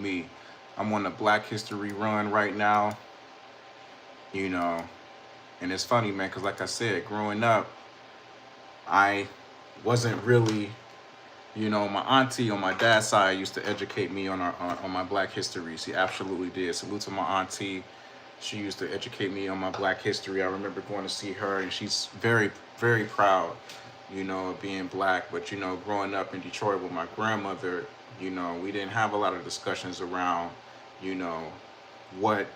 me. I'm on a Black History run right now, you know, and it's funny, man, because like I said, growing up, I wasn't really, you know, my auntie on my dad's side used to educate me on my Black history. She absolutely did. Salute to my auntie. She used to educate me on my Black history. I remember going to see her, and she's very, very proud, you know, of being Black. But, you know, growing up in Detroit with my grandmother, you know, we didn't have a lot of discussions around, you know, what,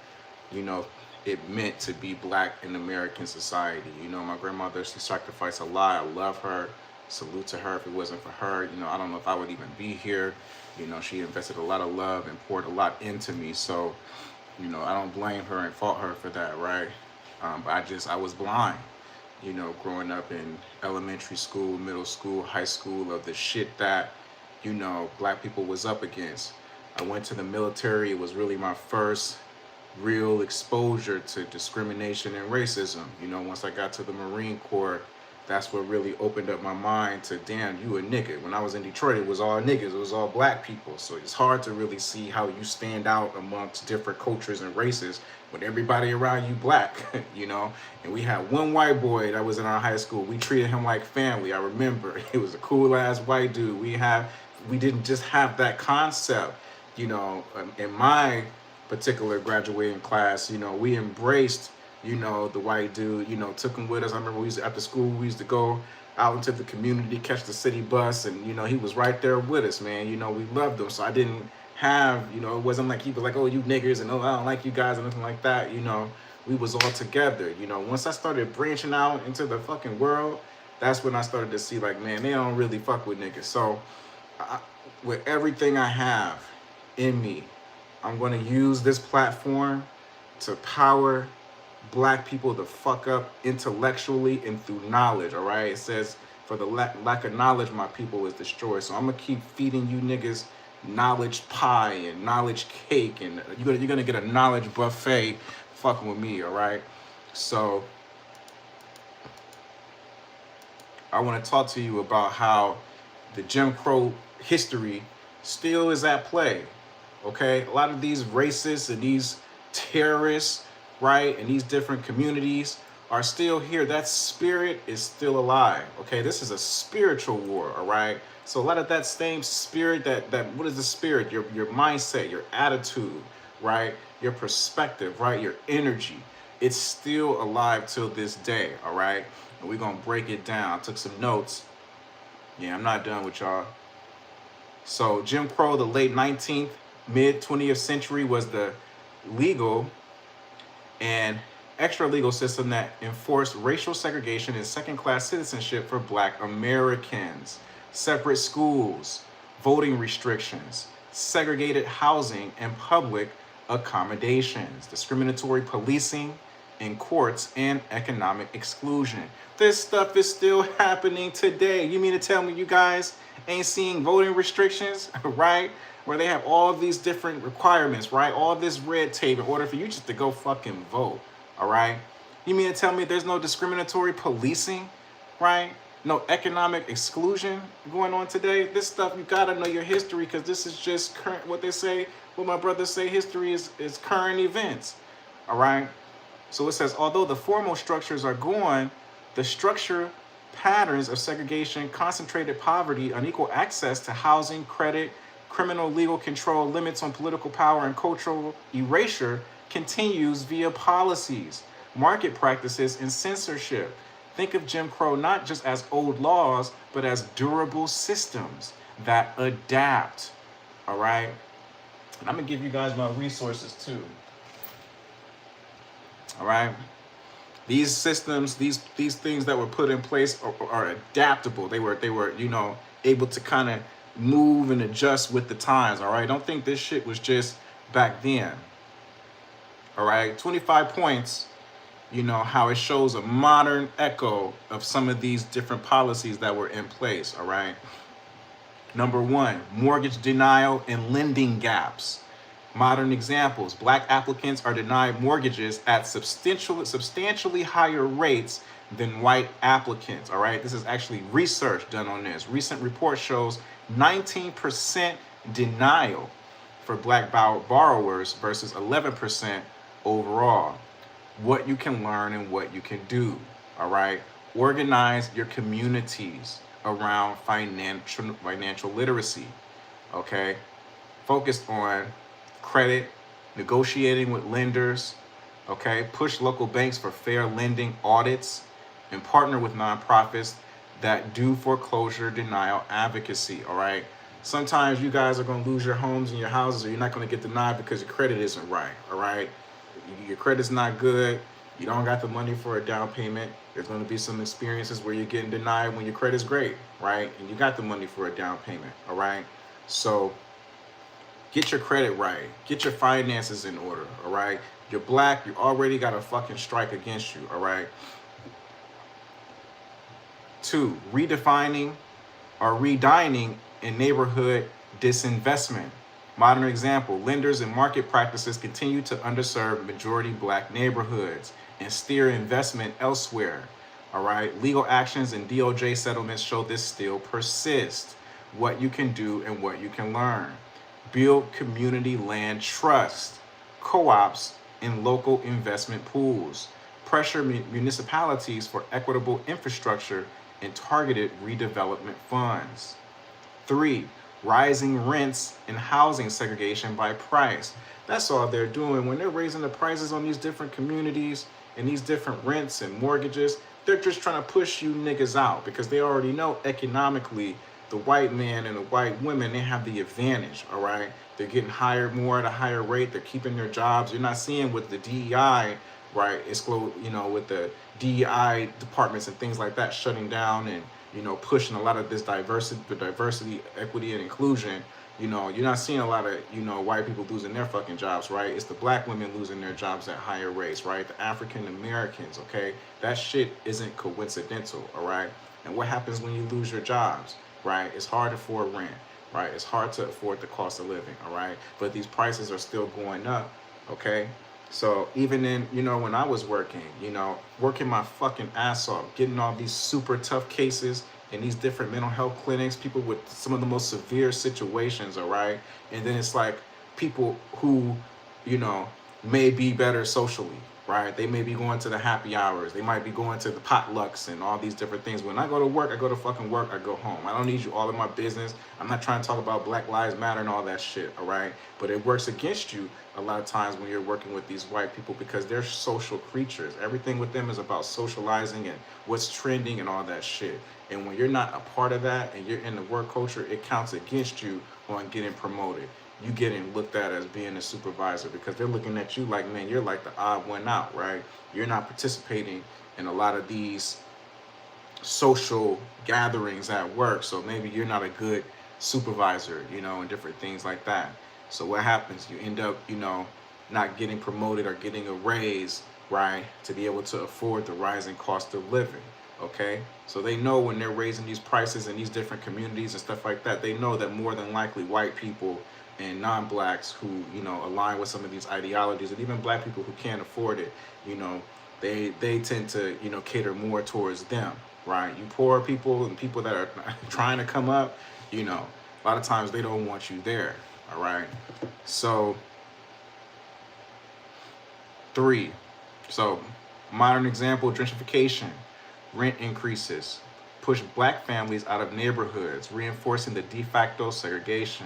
you know, it meant to be Black in American society. You know, my grandmother, she sacrificed a lot. I love her. Salute to her. If it wasn't for her, you know, I don't know if I would even be here. You know, she invested a lot of love and poured a lot into me. So, you know, I don't blame her and fault her for that, right? But I was blind, you know, growing up in elementary school, middle school, high school, of the shit that, you know, Black people was up against. I went to the military. It was really my first real exposure to discrimination and racism. You know, once I got to the Marine Corps, that's what really opened up my mind to, damn, you a nigga. When I was in Detroit, it was all niggas, it was all Black people. So it's hard to really see how you stand out amongst different cultures and races when everybody around you Black, you know? And we had one white boy that was in our high school. We treated him like family. I remember he was a cool ass white dude. We didn't just have that concept, you know, in my particular graduating class, you know, we embraced, you know, the white dude, you know, took him with us. I remember after school, we used to go out into the community, catch the city bus, and, you know, he was right there with us, man. You know, we loved him. So I didn't have, you know, it wasn't like he was like, oh, you niggers, and oh, I don't like you guys, or nothing like that. You know, we was all together. You know, once I started branching out into the fucking world, that's when I started to see, like, man, they don't really fuck with niggas. So with everything I have in me, I'm going to use this platform to power Black people the fuck up intellectually and through knowledge, all right? It says, for the lack of knowledge, my people is destroyed. So I'm going to keep feeding you niggas knowledge pie and knowledge cake, and you're gonna get a knowledge buffet fucking with me, all right? So I want to talk to you about how the Jim Crow history still is at play, okay? A lot of these racists and these terrorists, right, and these different communities are still here. That spirit is still alive, okay? This is a spiritual war, all right? So a lot of that same spirit, that what is the spirit? Your mindset, your attitude, right? Your perspective, right? Your energy. It's still alive till this day, all right? And we're gonna break it down. I took some notes. Yeah, I'm not done with y'all. So Jim Crow, the late 19th, mid 20th century, was the legal and extra-legal system that enforced racial segregation and second-class citizenship for Black Americans, separate schools, voting restrictions, segregated housing and public accommodations, discriminatory policing in courts, and economic exclusion. This stuff is still happening today. You mean to tell me you guys ain't seeing voting restrictions, right? Where they have all of these different requirements, right? All this red tape in order for you just to go fucking vote, all right? You mean to tell me there's no discriminatory policing, right? No economic exclusion going on today? This stuff, you gotta know your history, because this is just current, what they say, what my brothers say, history is current events, all right? So it says, although the formal structures are gone, the structure patterns of segregation, concentrated poverty, unequal access to housing, credit, criminal legal control, limits on political power, and cultural erasure continues via policies, market practices, and censorship. Think of Jim Crow not just as old laws, but as durable systems that adapt, all right? And I'm gonna give you guys my resources too, all right? These systems, these things that were put in place are adaptable. They were, you know, able to kind of move and adjust with the times, all right? Don't think this shit was just back then, all right? 25 points, you know, how it shows a modern echo of some of these different policies that were in place, all right? Number one, mortgage denial and lending gaps. Modern examples: Black applicants are denied mortgages at substantially higher rates than white applicants, all right? This is actually research done on this. Recent report shows 19% denial, for black borrowers versus 11% overall. What you can learn and what you can do, all right? Organize your communities around financial literacy, okay? Focused on credit, negotiating with lenders, okay? Push local banks for fair lending audits, and partner with nonprofits that do foreclosure denial advocacy, all right? Sometimes you guys are going to lose your homes and your houses, or you're not going to get denied because your credit isn't right, all right? Your credit's not good. You don't got the money for a down payment. There's going to be some experiences where you're getting denied when your credit's great, right? And you got the money for a down payment, all right? So get your credit right. Get your finances in order, all right? You're black. You already got a fucking strike against you, all right? 2, redefining or redining in neighborhood disinvestment. Modern example, lenders and market practices continue to underserve majority black neighborhoods and steer investment elsewhere. All right, legal actions and DOJ settlements show this still persists. What you can do and what you can learn. Build community land trust, co-ops, and local investment pools. Pressure municipalities for equitable infrastructure and targeted redevelopment funds. 3, rising rents and housing segregation by price. That's all they're doing. When they're raising the prices on these different communities and these different rents and mortgages, they're just trying to push you niggas out because they already know economically the white man and the white women, they have the advantage, all right? They're getting hired more at a higher rate. They're keeping their jobs. You're not seeing with the DEI, right? It's, you know, with the DEI departments and things like that shutting down and, you know, pushing a lot of this diversity, equity, and inclusion. You know, you're not seeing a lot of, you know, white people losing their fucking jobs, right? It's the black women losing their jobs at higher rates, right? The African Americans, okay? That shit isn't coincidental, all right? And what happens when you lose your jobs, right? It's hard to afford rent, right? It's hard to afford the cost of living, all right? But these prices are still going up, okay? So even in, you know, when I was working, you know, working my fucking ass off, getting all these super tough cases in these different mental health clinics, people with some of the most severe situations, all right? And then it's like people who, you know, may be better socially, right? They may be going to the happy hours. They might be going to the potlucks and all these different things. When I go to work, I go to fucking work, I go home. I don't need you all in my business. I'm not trying to talk about Black Lives Matter and all that shit, all right? But it works against you a lot of times when you're working with these white people because they're social creatures. Everything with them is about socializing and what's trending and all that shit. And when you're not a part of that and you're in the work culture, it counts against you on getting promoted. You getting looked at as being a supervisor because they're looking at you like, man, you're like the odd one out, right? You're not participating in a lot of these social gatherings at work, so maybe you're not a good supervisor, you know, and different things like that. So what happens? You end up, you know, not getting promoted or getting a raise, right, to be able to afford the rising cost of living, okay? So they know when they're raising these prices in these different communities and stuff like that, they know that more than likely white people and non-blacks who, you know, align with some of these ideologies, and even black people who can't afford it, you know, they tend to, you know, cater more towards them, right? You poor people and people that are trying to come up, you know, a lot of times they don't want you there, all right? So 3, so modern example, gentrification, rent increases, push black families out of neighborhoods, reinforcing the de facto segregation.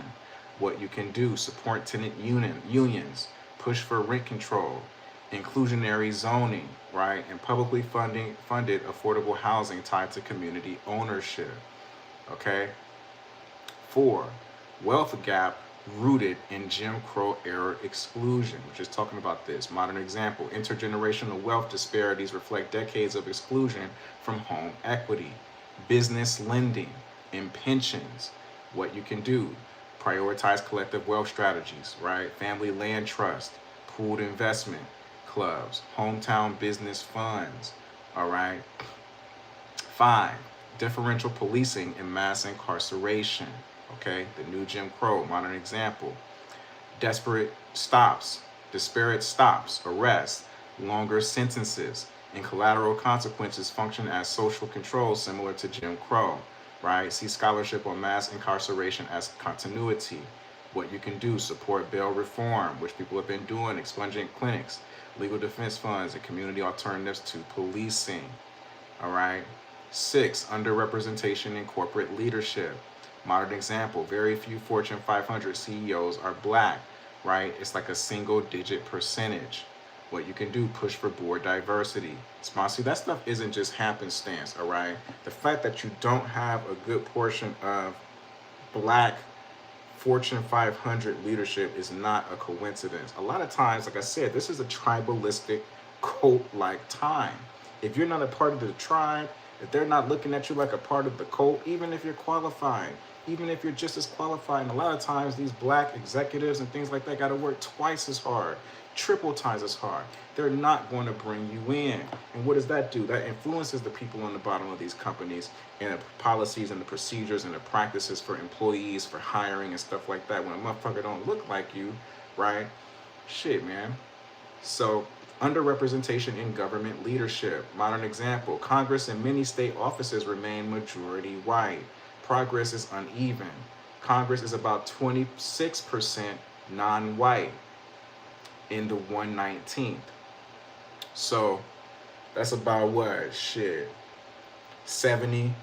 What you can do, support tenant unions, push for rent control, inclusionary zoning, right? And publicly funded affordable housing tied to community ownership, okay? 4, wealth gap rooted in Jim Crow era exclusion, which is talking about this. Modern example, intergenerational wealth disparities reflect decades of exclusion from home equity, business lending, and pensions. What you can do, prioritize collective wealth strategies, right? Family land trust, pooled investment clubs, hometown business funds, all right? 5, differential policing and mass incarceration, okay? The new Jim Crow, modern example. Disparate stops, arrests, longer sentences, and collateral consequences function as social control similar to Jim Crow, right? See scholarship on mass incarceration as continuity. What you can do, support bail reform, which people have been doing, expungement clinics, legal defense funds, and community alternatives to policing. All right. 6, underrepresentation in corporate leadership. Modern example, very few Fortune 500 CEOs are black, right? It's like a single digit percentage. What you can do, push for board diversity. Sponsor, that stuff isn't just happenstance, all right? The fact that you don't have a good portion of black Fortune 500 leadership is not a coincidence. A lot of times, like I said, this is a tribalistic, cult-like time. If you're not a part of the tribe, if they're not looking at you like a part of the cult, even if you're qualified, even if you're just as qualified, and a lot of times these black executives and things like that got to work twice as hard, triple times as hard. They're not going to bring you in. And what does that do? That influences the people on the bottom of these companies and the policies and the procedures and the practices for employees, for hiring and stuff like that. When a motherfucker don't look like you, right? Shit, man. So, underrepresentation in government leadership. Modern example, Congress and many state offices remain majority white. Progress is uneven. Congress is about 26% non-white in the 119th. So that's about what? Shit. 74%,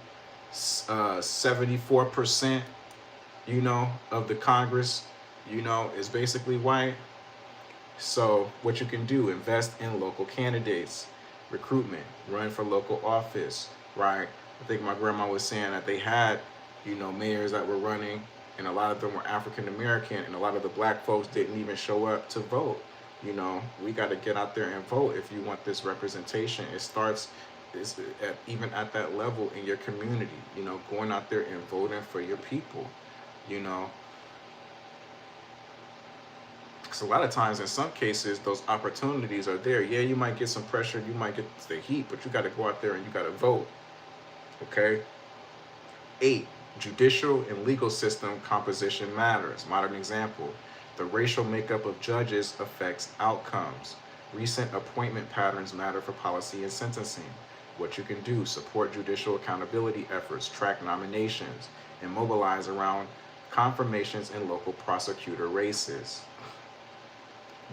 of the Congress, is basically white. So what you can do, invest in local candidates, recruitment, run for local office, right? I think my grandma was saying that they had, mayors that were running, and a lot of them were African American, and a lot of the black folks didn't even show up to vote. We got to get out there and vote if you want this representation. It starts even at that level in your community, going out there and voting for your people, Because a lot of times, in some cases, those opportunities are there. Yeah, you might get some pressure, you might get the heat, but you got to go out there and you got to vote, okay? 8, judicial and legal system composition matters. Modern example, the racial makeup of judges affects outcomes. Recent appointment patterns matter for policy and sentencing. What you can do, support judicial accountability efforts, track nominations, and mobilize around confirmations in local prosecutor races.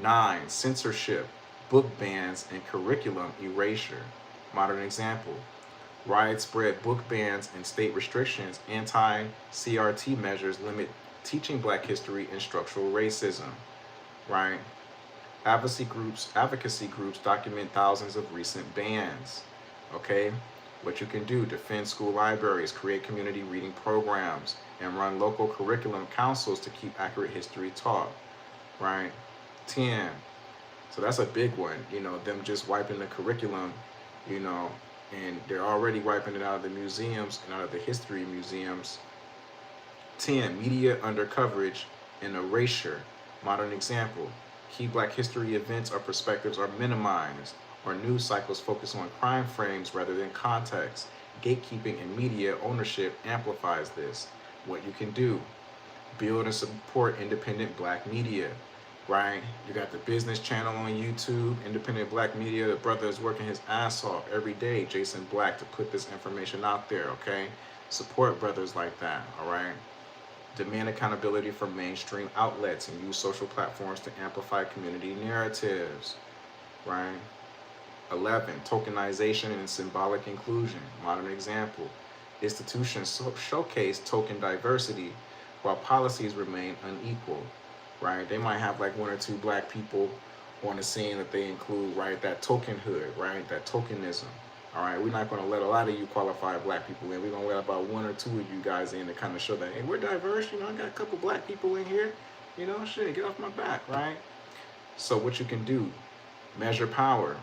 9, censorship, book bans, and curriculum erasure. Modern example, widespread book bans and state restrictions, anti-CRT measures limit teaching black history and structural racism, right? Advocacy groups document thousands of recent bans, okay? What you can do, defend school libraries, create community reading programs, and run local curriculum councils to keep accurate history taught, right? 10, so that's a big one, them just wiping the curriculum, and they're already wiping it out of the museums and out of the history museums. 10, media under coverage and erasure. Modern example, key black history events or perspectives are minimized, or news cycles focus on crime frames rather than context. Gatekeeping and media ownership amplifies this. What you can do, build and support independent black media, right? You got the business channel on YouTube, independent black media. The brother is working his ass off every day, Jason Black, to put this information out there, okay? Support brothers like that, all right? Demand accountability from mainstream outlets and use social platforms to amplify community narratives, right? 11, tokenization and symbolic inclusion. Modern example, institutions showcase token diversity while policies remain unequal, right? They might have like 1 or 2 black people on the scene that they include, right? That tokenhood, right? That tokenism. All right, we're not going to let a lot of you qualified black people in. We're going to let about 1 or 2 of you guys in to kind of show that, hey, we're diverse. I got a couple black people in here. Shit, get off my back, right? So what you can do, measure power,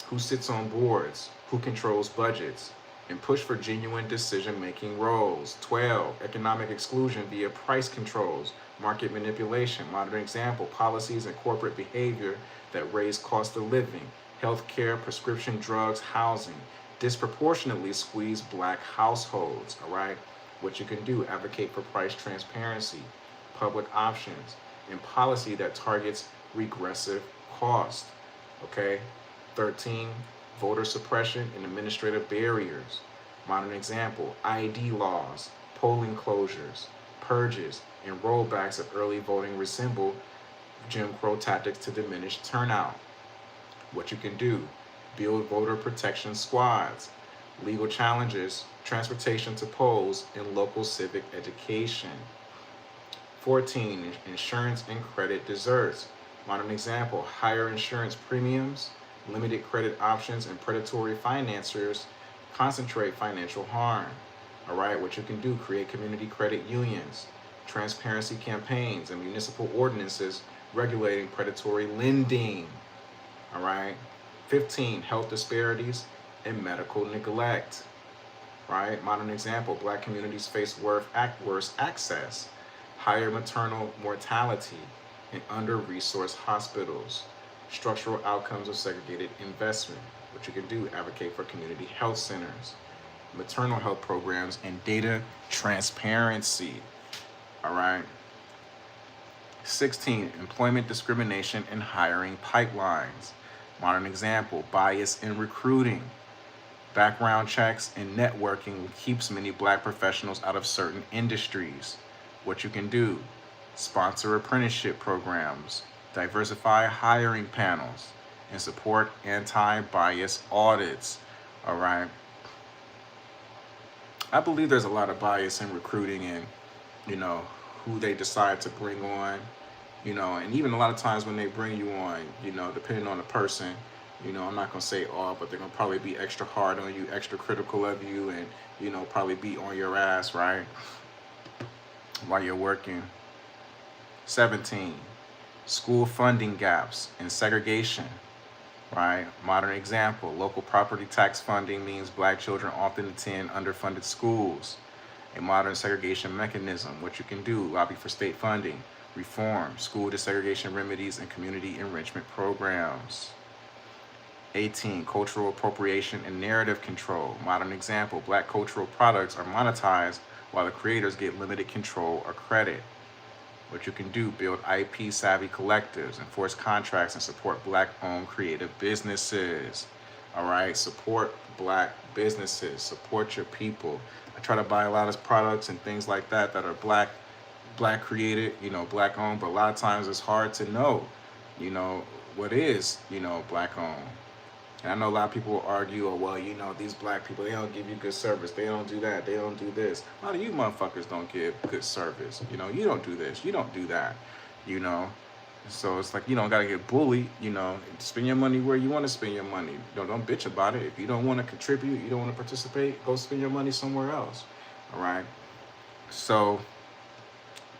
who sits on boards, who controls budgets, and push for genuine decision-making roles. 12, economic exclusion via price controls, market manipulation. Modern example, policies and corporate behavior that raise cost of living, healthcare, prescription drugs, housing, disproportionately squeeze black households, all right? What you can do, advocate for price transparency, public options, and policy that targets regressive cost, okay? 13, voter suppression and administrative barriers. Modern example, ID laws, polling closures, purges, and rollbacks of early voting resemble Jim Crow tactics to diminish turnout. What you can do: build voter protection squads, legal challenges, transportation to polls, and local civic education. 14. Insurance and credit deserts. Modern example: higher insurance premiums, limited credit options, and predatory financiers concentrate financial harm. All right, what you can do: create community credit unions, transparency campaigns, and municipal ordinances regulating predatory lending. All right. 15. Health disparities and medical neglect. Right. Modern example: Black communities face worse access, higher maternal mortality, and under-resourced hospitals. Structural outcomes of segregated investment. What you can do: advocate for community health centers, maternal health programs, and data transparency. All right. 16. Employment discrimination and hiring pipelines. Modern example: bias in recruiting, background checks, and networking keeps many Black professionals out of certain industries. What you can do: sponsor apprenticeship programs, diversify hiring panels, and support anti-bias audits. All right. I believe there's a lot of bias in recruiting and, who they decide to bring on, and even a lot of times when they bring you on, depending on the person, I'm not going to say all, but they're going to probably be extra hard on you, extra critical of you, and, probably be on your ass, right, while you're working. 17. School funding gaps and segregation, right? Modern example: local property tax funding means Black children often attend underfunded schools. A modern segregation mechanism: what you can do: lobby for state funding, reform school desegregation remedies, and community enrichment programs. 18. Cultural appropriation and narrative control. Modern example: Black cultural products are monetized while the creators get limited control or credit. What you can do: build IP savvy collectives, enforce contracts, and support Black-owned creative businesses. All right, support Black businesses, support your people. I try to buy a lot of products and things like that that are Black created, Black owned, but a lot of times it's hard to know, what is, Black owned. And I know a lot of people will argue, oh, well, these Black people, they don't give you good service. They don't do that. They don't do this. A lot of you motherfuckers don't give good service. You don't do this. You don't do that. So it's like, you don't got to get bullied. Spend your money where you want to spend your money. Don't bitch about it. If you don't want to contribute, you don't want to participate, go spend your money somewhere else. All right. So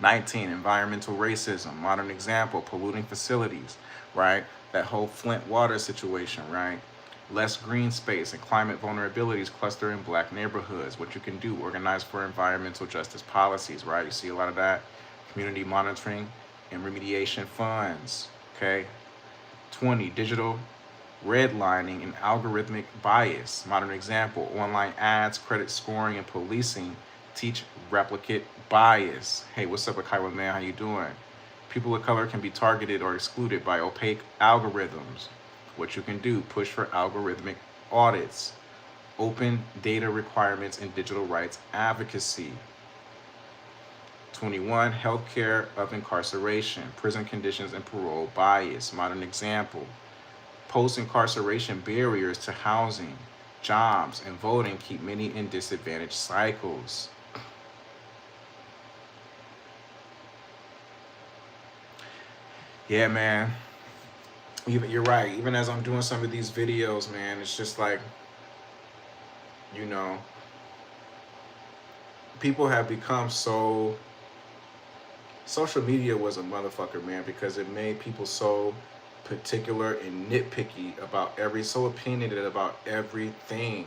19. Environmental racism. Modern example: polluting facilities, right? That whole Flint water situation, right? Less green space and climate vulnerabilities cluster in Black neighborhoods. What you can do: organize for environmental justice policies, right? You see a lot of that. Community monitoring and remediation funds, okay? 20. Digital redlining and algorithmic bias. Modern example: online ads, credit scoring, and policing teach replicate bias. Hey, what's up, Akaiwa man? How you doing? People of color can be targeted or excluded by opaque algorithms. What you can do: push for algorithmic audits, open data requirements, and digital rights advocacy. 21. Healthcare of incarceration, prison conditions, and parole bias. Modern example: post-incarceration barriers to housing, jobs, and voting keep many in disadvantaged cycles. Yeah, man. You're right. Even as I'm doing some of these videos, man, it's just like, people have become so... Social media was a motherfucker, man, because it made people so particular and nitpicky about so opinionated about everything,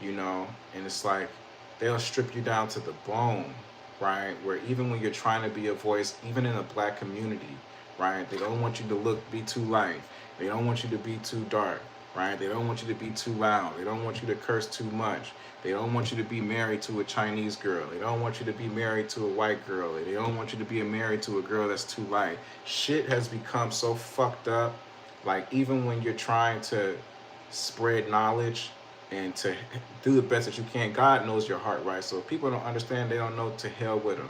and it's like they'll strip you down to the bone, right? Where even when you're trying to be a voice, even in a Black community, right, they don't want you to be too light. They don't want you to be too dark, right? They don't want you to be too loud. They don't want you to curse too much. They don't want you to be married to a Chinese girl. They don't want you to be married to a white girl. They don't want you to be married to a girl that's too light. Shit has become so fucked up. Like, even when you're trying to spread knowledge and to do the best that you can, God knows your heart, right? So if people don't understand, they don't know, to hell with them.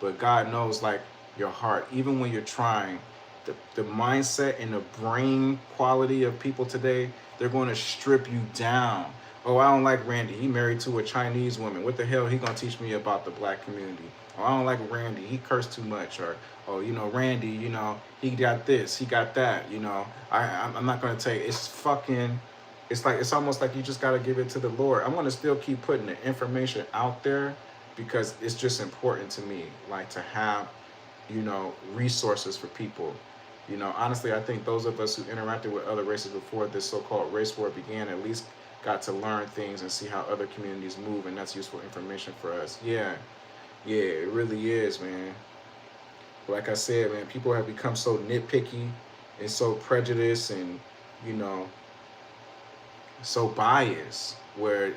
but God knows like your heart. Even when you're trying, the mindset and the brain quality of people today, they're going to strip you down. Oh, I don't like Randy. He married to a Chinese woman. What the hell he gonna teach me about the black community? Oh, I don't like Randy. He cursed too much. Or, oh, you know, Randy, you know, he got this, he got that. You know, I'm not gonna take. It's fucking. It's like it's almost like you just gotta give it to the Lord. I'm gonna still keep putting the information out there because it's just important to me, like to have, you know, resources for people. You know, honestly, I think those of us who interacted with other races before this so-called race war began at least got to learn things and see how other communities move, and that's useful information for us. Yeah, it really is, man. Like I said, man, people have become so nitpicky and so prejudiced and, you know, so biased where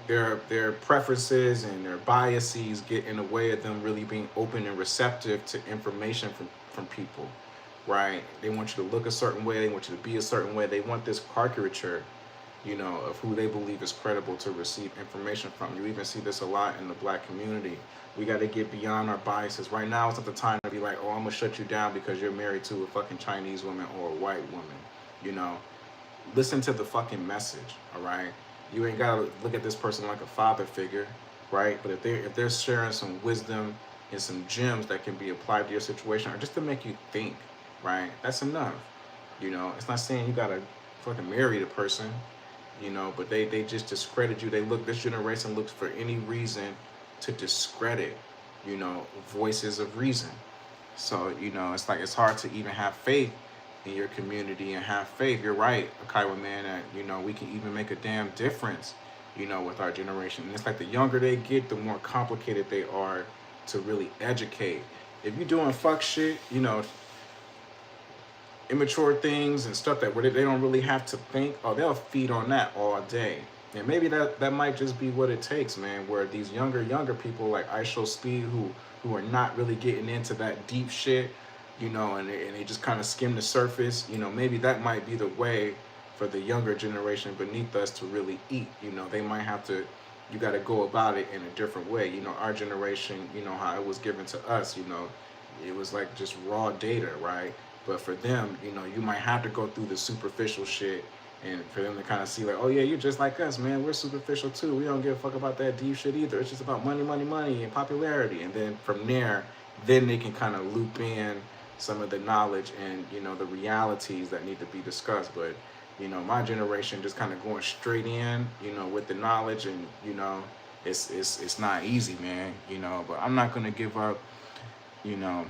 their preferences and their biases get in the way of them really being open and receptive to information from people, right? They want you to look a certain way, they want you to be a certain way, they want this caricature, you know, of who they believe is credible to receive information from. You even see this a lot in the black community. We got to get beyond our biases. Right now, it's not the time to be like, oh, I'm going to shut you down because you're married to a fucking Chinese woman or a white woman. You know, listen to the fucking message, all right? You ain't got to look at this person like a father figure, right? But if they're sharing some wisdom and some gems that can be applied to your situation or just to make you think, right? That's enough. You know, it's not saying you got to fucking marry the person, you know, but they just discredit you. This generation looks for any reason to discredit, you know, voices of reason. So, you know, it's like, it's hard to even have faith in your community and have faith. You're right, Kaiwa, man, that, you know, we can even make a damn difference, you know, with our generation. And it's like the younger they get, the more complicated they are to really educate. If you're doing fuck shit, you know, immature things and stuff that where they don't really have to think, oh, they'll feed on that all day. And maybe that might just be what it takes, man, where these younger people like ISO Speed who are not really getting into that deep shit, you know, and they just kind of skim the surface, you know, maybe that might be the way for the younger generation beneath us to really eat. You know, they might have to, you got to go about it in a different way. You know, our generation, you know, how it was given to us, you know, it was like just raw data, right? But for them, you know, you might have to go through the superficial shit and for them to kind of see like, oh yeah, you're just like us, man. We're superficial too. We don't give a fuck about that deep shit either. It's just about money, money, money and popularity. And then from there, then they can kind of loop in some of the knowledge and, you know, the realities that need to be discussed. But, you know, my generation just kind of going straight in, you know, with the knowledge and, you know, it's not easy, man, you know, but I'm not going to give up, you know.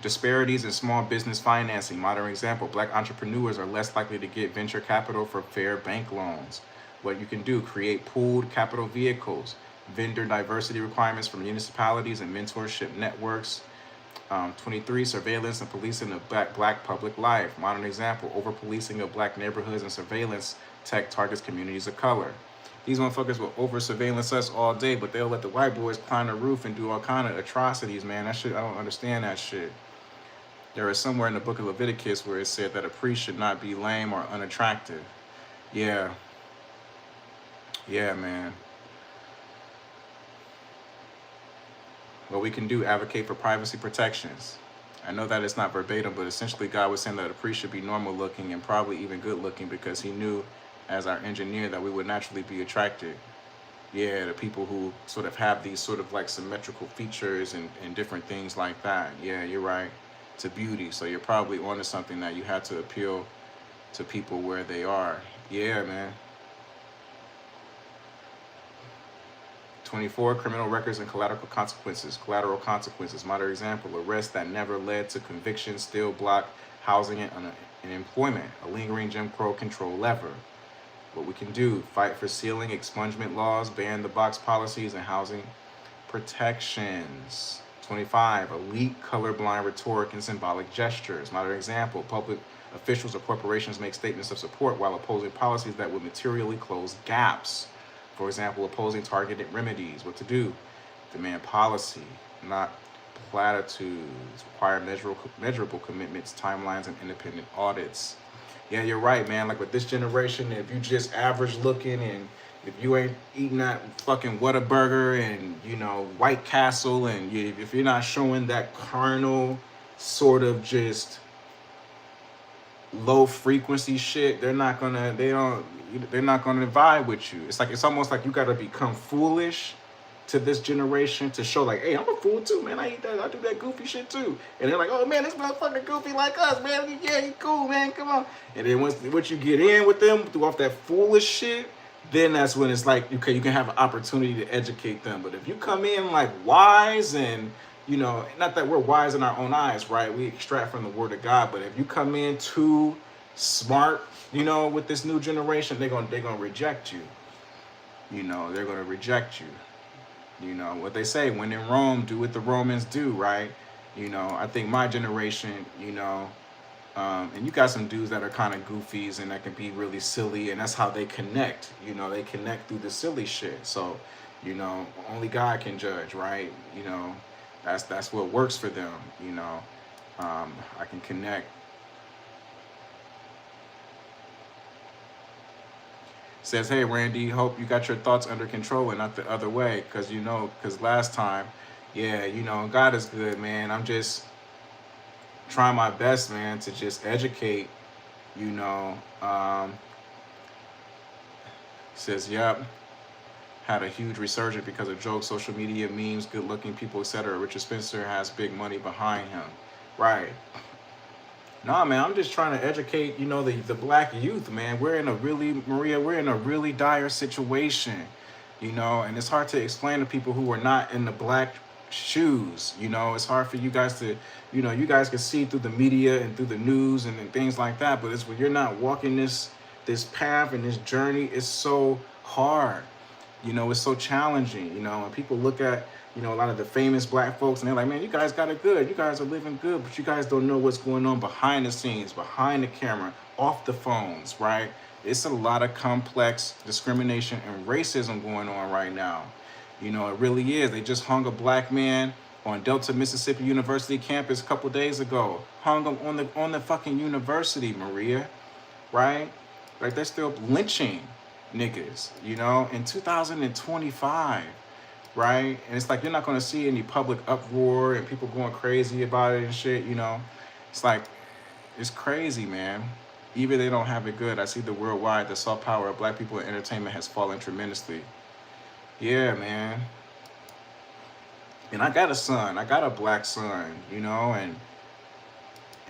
Disparities in small business financing. Modern example, black entrepreneurs are less likely to get venture capital for fair bank loans. What you can do, create pooled capital vehicles, vendor diversity requirements for municipalities and mentorship networks. 23, surveillance and policing of black public life. Modern example, over-policing of black neighborhoods and surveillance tech targets communities of color. These motherfuckers will over-surveillance us all day, but they'll let the white boys climb the roof and do all kind of atrocities, man. That shit, I don't understand that shit. There is somewhere in the book of Leviticus where it said that a priest should not be lame or unattractive. Yeah, man. What we can do, advocate for privacy protections. I know that it's not verbatim, but essentially God was saying that a priest should be normal looking and probably even good looking because he knew as our engineer that we would naturally be attracted. Yeah, the people who sort of have these sort of like symmetrical features and different things like that. Yeah, you're right. To beauty. So you're probably onto something that you have to appeal to people where they are. Yeah, man. 24, criminal records and collateral consequences. Collateral consequences. Modern example, arrests that never led to conviction still block housing and employment. A lingering Jim Crow control lever. What we can do, fight for sealing, expungement laws, ban the box policies, and housing protections. 25, elite colorblind rhetoric and symbolic gestures. Modern example, public officials or corporations make statements of support while opposing policies that would materially close gaps. For example, opposing targeted remedies. What to do? Demand policy, not platitudes. Require measurable commitments, timelines, and independent audits. Yeah, you're right, man. Like with this generation, if you just average looking and if you ain't eating that fucking Whataburger and, you know, White Castle, and if you're not showing that carnal sort of just low frequency shit, they're not gonna vibe with you. It's almost like you gotta become foolish to this generation to show like, hey, I'm a fool too, man. I do that goofy shit too. And they're like, oh man, this motherfucker goofy like us, man. Yeah, he cool, man. Come on. And then once you get in with them through off that foolish shit, then that's when it's like, okay, you can have an opportunity to educate them. But if you come in like wise and, you know, not that we're wise in our own eyes, right? We extract from the word of God. But if you come in too smart, you know, with this new generation, they're gonna reject you. You know, they're gonna reject you. You know what they say, when in Rome, do what the Romans do, right? You know, I think my generation, you know, and you got some dudes that are kind of goofies and that can be really silly, and that's how they connect. You know, they connect through the silly shit. So, you know, only God can judge, right? You know, that's what works for them. You know, I can connect. Says, hey Randy, hope you got your thoughts under control and not the other way, because you know, because last time, yeah, you know, God is good, man. I'm just trying my best, man, to just educate, you know. Says, yep, had a huge resurgence because of jokes, social media, memes, good looking people, etc. Richard Spencer has big money behind him, right? Nah, man, I'm just trying to educate, you know, the black youth, man. We're in a really dire situation, you know, and it's hard to explain to people who are not in the black shoes. You know, it's hard for you guys to, you know, you guys can see through the media and through the news and things like that, but it's when you're not walking this path and this journey, it's so hard. You know, it's so challenging, you know, and people look at, you know, a lot of the famous black folks and they're like, man, you guys got it good. You guys are living good, but you guys don't know what's going on behind the scenes, behind the camera, off the phones, right? It's a lot of complex discrimination and racism going on right now. You know, it really is. They just hung a black man on Delta Mississippi University campus a couple days ago. Hung him on the fucking university, Maria, right? Like, they're still lynching niggas, you know, in 2025, right? And it's like, you're not going to see any public uproar and people going crazy about it and shit, you know. It's like, it's crazy, man. Even they don't have it good. I see the worldwide, the soft power of black people in entertainment has fallen tremendously. Yeah, man. And I got a son. I got a black son, you know, and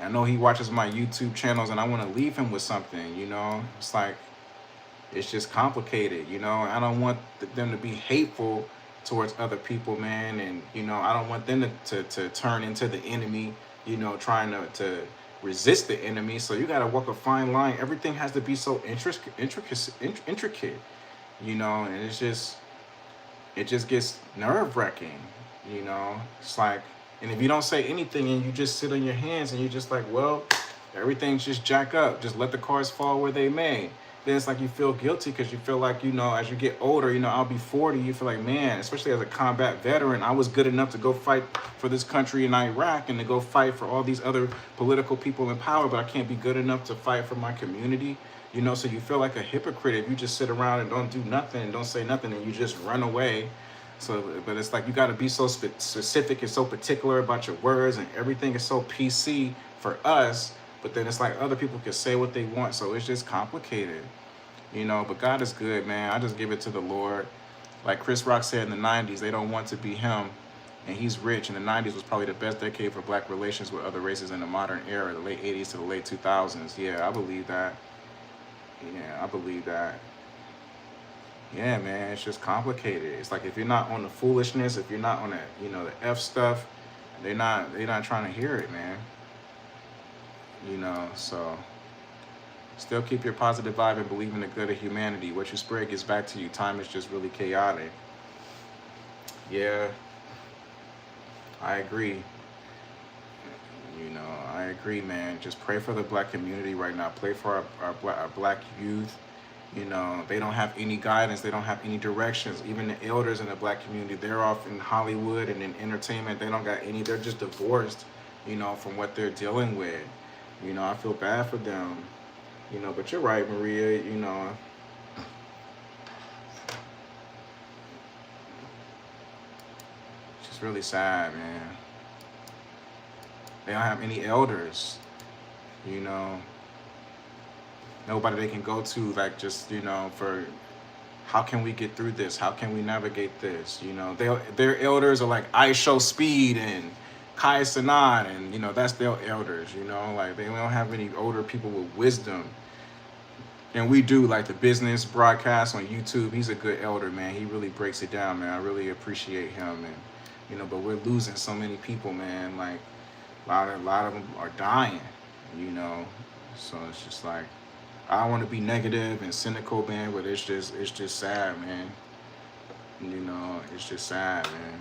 I know he watches my YouTube channels and I want to leave him with something, you know. It's like, it's just complicated, you know. I don't want them to be hateful towards other people, man. And, you know, I don't want them to turn into the enemy, you know, trying to resist the enemy. So you got to walk a fine line. Everything has to be so intricate, you know, and it just gets nerve-wracking, you know. It's like, and if you don't say anything and you just sit on your hands and you're just like, well, everything's just jack up. Just let the cards fall where they may. Then it's like you feel guilty because you feel like, you know, as you get older, you know, I'll be 40, you feel like, man, especially as a combat veteran, I was good enough to go fight for this country in Iraq and to go fight for all these other political people in power, but I can't be good enough to fight for my community, you know. So you feel like a hypocrite if you just sit around and don't do nothing and don't say nothing and you just run away. So, but it's like you got to be so specific and so particular about your words, and everything is so PC for us. But then it's like other people can say what they want, so it's just complicated, you know. But God is good, man. I just give it to the Lord. Like Chris Rock said in the 90s, they don't want to be him, and he's rich. And the 90s was probably the best decade for black relations with other races in the modern era, the late 80s to the late 2000s. Yeah, I believe that. Yeah, I believe that. Yeah, man, it's just complicated. It's like if you're not on the foolishness, if you're not on that, you know, the F stuff, they're not trying to hear it, man. You know, so still keep your positive vibe and believe in the good of humanity. What you spread gets back to you. Time is just really chaotic. Yeah, I agree. You know, I agree, man. Just pray for the black community right now. Pray for our black youth. You know, they don't have any guidance. They don't have any directions. Even the elders in the black community, they're off in Hollywood and in entertainment. They don't got any. They're just divorced, you know, from what they're dealing with. You know, I feel bad for them, you know, but you're right, Maria, you know. It's really sad, man. They don't have any elders, you know. Nobody they can go to, like, just, you know, for how can we get through this? How can we navigate this? You know, their elders are like Isho Speed and Kai Sanan, and, you know, that's their elders, you know. Like, they don't have any older people with wisdom. And we do, like, the business broadcast on YouTube. He's a good elder, man. He really breaks it down, man. I really appreciate him. And, you know, but we're losing so many people, man. Like, a lot of them are dying, you know. So it's just like, I don't want to be negative and cynical, man, but it's just sad, man. You know, it's just sad, man.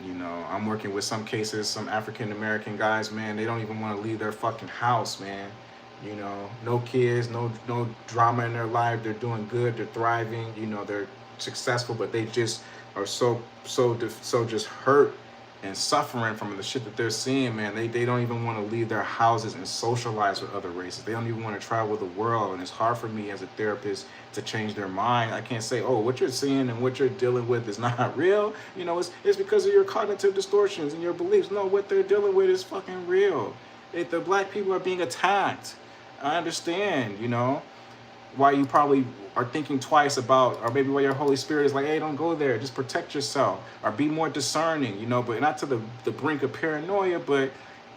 You know, I'm working with some cases, some African American guys, man. They don't even want to leave their fucking house, man. You know, no kids, no drama in their life. They're doing good. They're thriving. You know, they're successful, but they just are so just hurt and suffering from the shit that they're seeing, man. They don't even want to leave their houses and socialize with other races. They don't even want to travel the world. And it's hard for me as a therapist to change their mind. I can't say, oh, what you're seeing and what you're dealing with is not real. You know, it's because of your cognitive distortions and your beliefs. No, what they're dealing with is fucking real. The black people are being attacked. I understand, you know, why you probably are thinking twice about, or maybe why your Holy Spirit is like, hey, don't go there, just protect yourself, or be more discerning, you know, but not to the brink of paranoia, but,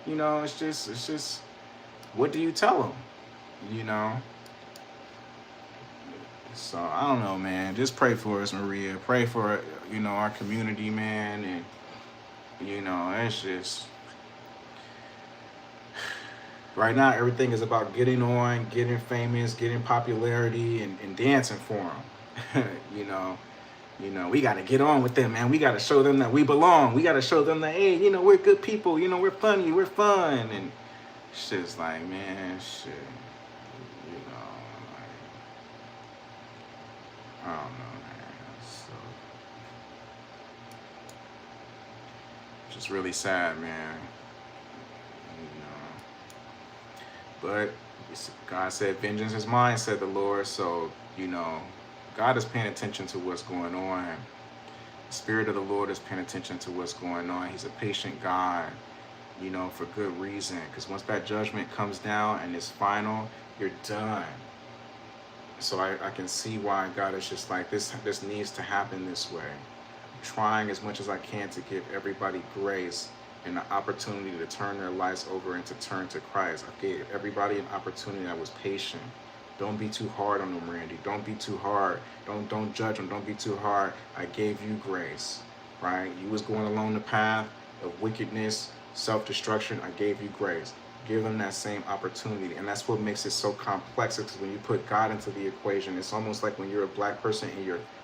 you know, it's just, what do you tell them, you know? So, I don't know, man, just pray for us, Maria, pray for, you know, our community, man, and, you know, it's just, right now, everything is about getting on, getting famous, getting popularity, and dancing for them. You know, we got to get on with them, man. We got to show them that we belong. We got to show them that, hey, you know, we're good people. You know, we're funny, we're fun. And shit's like, man, shit. You know, like, I don't know, man. So, just really sad, man. But God said, vengeance is mine, said the Lord. So, you know, God is paying attention to what's going on. The Spirit of the Lord is paying attention to what's going on. He's a patient God, you know, for good reason. Because once that judgment comes down and it's final, you're done. So I can see why God is just like, this needs to happen this way. I'm trying as much as I can to give everybody grace and the opportunity to turn their lives over and to turn to Christ. I gave everybody an opportunity. I was patient. Don't be too hard on them, Randy. Don't be too hard. Don't judge them. Don't be too hard. I gave you grace, right? You was going along the path of wickedness, self-destruction. I gave you grace. Give them that same opportunity. And that's what makes it so complex, because when you put God into the equation, it's almost like when you're a black person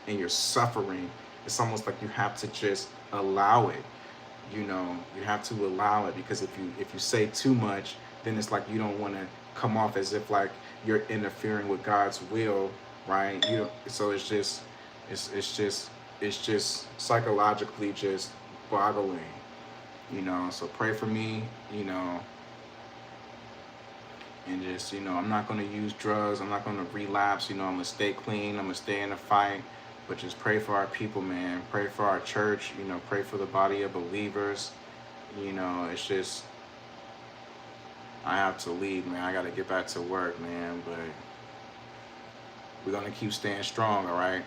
and you're suffering, it's almost like you have to just allow it. You know, you have to allow it, because if you say too much, then it's like you don't want to come off as if like you're interfering with God's will, right? You know, so it's just psychologically just boggling, you know. So pray for me, you know, and just, you know, I'm not going to use drugs. I'm not going to relapse. You know, I'm going to stay clean. I'm going to stay in the fight. But just pray for our people, man. Pray for our church. You know, pray for the body of believers. You know, it's just, I have to leave, man. I got to get back to work, man. But we're going to keep staying strong, all right?